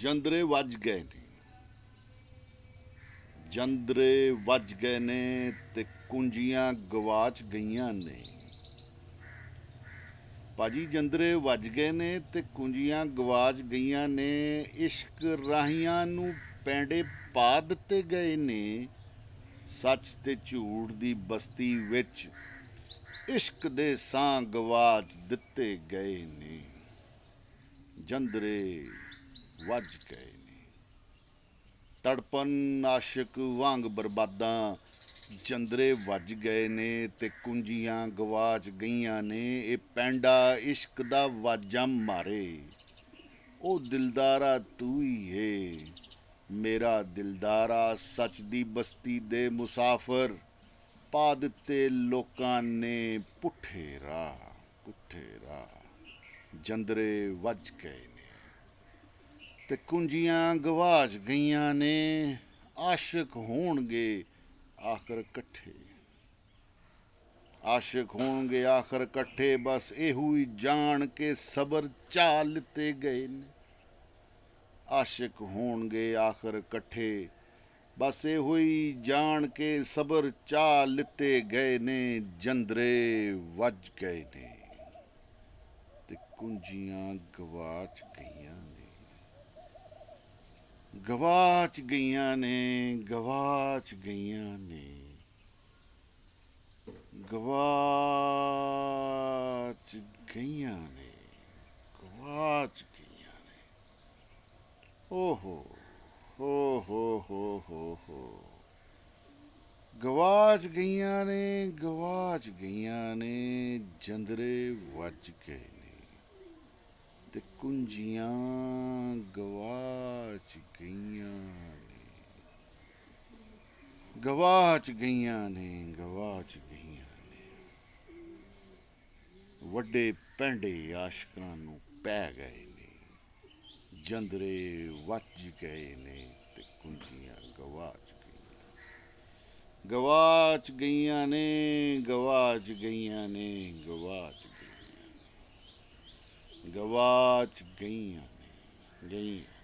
ਜੰਦਰੇ ਵੱਜ ਗਏ ਨੇ, ਜੰਦਰੇ ਵੱਜ ਗਏ ਨੇ ਤੇ ਕੁੰਜੀਆਂ ਗਵਾਚ ਗਈਆਂ ਨੇ। ਭਾਜੀ ਜੰਦਰੇ ਵੱਜ ਗਏ ਨੇ ਤੇ ਕੁੰਜੀਆਂ ਗਵਾਚ ਗਈਆਂ ਨੇ। ਇਸ਼ਕ ਰਾਹੀਆਂ ਨੂੰ ਪੈਂਡੇ ਪਾ ਦਿੱਤੇ ਗਏ ਨੇ। ਸੱਚ ਤੇ ਝੂਠ ਦੀ ਬਸਤੀ ਵਿੱਚ ਇਸ਼ਕ ਦੇ ਸਾਹ ਗਵਾਚ ਦਿੱਤੇ ਗਏ ਨੇ। ਜੰਦਰੇ ਵੱਜ ਗਏ ਨੇ। ਤੜਪਨ ਆਸ਼ਿਕ ਵਾਂਗ ਬਰਬਾਦਾਂ ਜੰਦਰੇ ਵੱਜ ਗਏ ਨੇ ਤੇ ਕੁੰਜੀਆਂ ਗਵਾਚ ਗਈਆਂ ਨੇ। ਇਹ ਪੈਂਡਾ ਇਸ਼ਕ ਦਾ ਵਾਜਾਂ ਮਾਰੇ, ਉਹ ਦਿਲਦਾਰਾ ਤੂੰ ਹੀ ਏ ਮੇਰਾ ਦਿਲਦਾਰਾ। ਸੱਚ ਦੀ ਬਸਤੀ ਦੇ ਮੁਸਾਫਰ ਪਾ ਦਿੱਤੇ ਲੋਕਾਂ ਨੇ ਪੁੱਠੇ ਰਾਹ, ਪੁੱਠੇ ਰਾਹ। ਜੰਦਰੇ ਵੱਜ ਗਏ ਨੇ ਤੇ ਕੁੰਜੀਆਂ ਗਵਾਚ ਗਈਆਂ ਨੇ। ਆਸ਼ਿਕ ਹੋਣਗੇ ਆਖਰ ਇਕੱਠੇ, ਆਸ਼ਿਕ ਹੋਣਗੇ ਆਖਰ ਇਕੱਠੇ। ਬਸ ਇਹੋ ਹੀ ਜਾਣ ਕੇ ਸਬਰ ਚਾਹ ਲਿੱਤੇ ਗਏ ਨੇ। ਆਸ਼ਿਕ ਹੋਣਗੇ ਆਖਰ ਇਕੱਠੇ, ਬਸ ਇਹੋ ਹੀ ਜਾਣ ਕੇ ਸਬਰ ਚਾਹ ਲਿੱਤੇ ਗਏ ਨੇ। ਜੰਦਰੇ ਵੱਜ ਗਏ ਨੇ ਤੇ ਕੁੰਜੀਆਂ ਗਵਾਚ ਗਈਆਂ ਨੇ, ਗਵਾਚ ਗਈਆਂ ਨੇ, ਗਵਾਚ ਗਈਆਂ ਨੇ, ਗਵਾਚ ਗਈਆਂ ਨੇ, ਗਵਾਚ ਗਈਆਂ ਨੇ। ਓਹੋ ਹੋ ਹੋ ਹੋ, ਗਵਾਚ ਗਈਆਂ ਨੇ, ਗਵਾਚ ਗਈਆਂ ਨੇ। ਜੰਦਰੇ ਵੱਜ ਗਏ ਨੇ ਤੇ ਕੁੰਜੀਆਂ ਗਵਾਚ ਗਈਆਂ ਨੇ, ਗਵਾਚ ਗਈਆਂ ਨੇ, ਗਵਾਚ ਗਈਆਂ ਨੇ। ਵੱਡੇ ਪੈਂਡੇ ਆਸ਼ਕਾਂ ਨੂੰ ਪੈ ਗਏ ਨੇ। ਜੰਦਰੇ ਵੱਜ ਗਏ ਨੇ ਤੇ ਕੁੰਜੀਆਂ ਗਵਾਚ ਗਈਆਂ, ਗਵਾਚ ਗਈਆਂ ਨੇ, ਗਵਾਚ ਗਈਆਂ ਨੇ, ਗਵਾਚ ਗਈਆਂ ਨੇ, ਗਵਾਚ ਗਈਆਂ ਨੇ, ਗਈਆਂ।